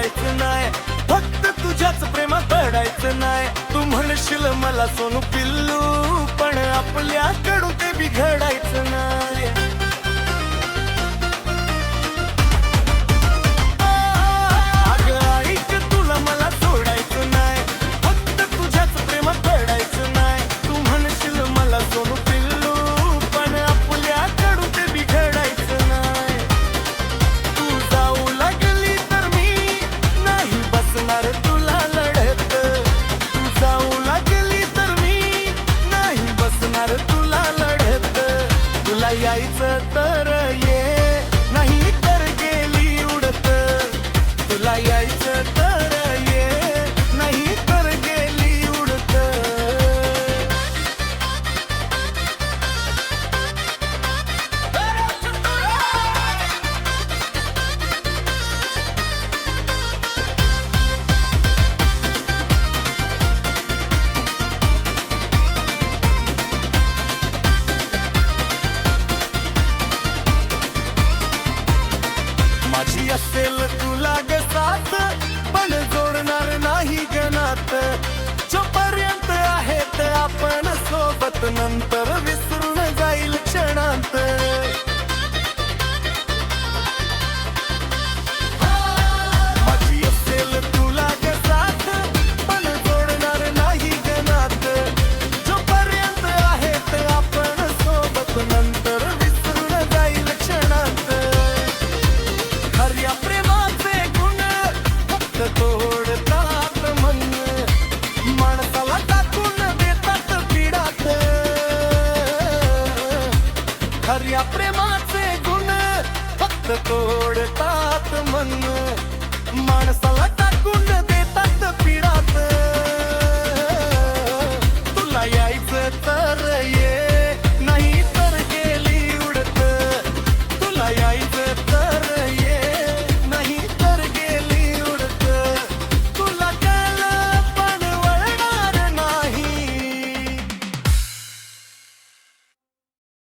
सोडायचं नाही, फक्त तुझ्याच प्रेमात पडायचं नाही. तू म्हणशील मला सोनू पिल्लू, पण आपल्याकडून ते बिघडायचं नाही. अगं ऐक, तुला मला सोडायचं नाही, फक्त तुझ्याच प्रेमात पडायचं नाही. तू म्हणशील मला सोनू पिल्लू, पण आपल्याकडून ते बिघडायचं नाही. तू जाऊ लागली तर मी नाही बसणार तुला लढत. तू जाऊ लागली तर मी नाही बसणार तुला लढत. तुला यायचं तर ये, नाही तर गेली उडत. तुला यायचं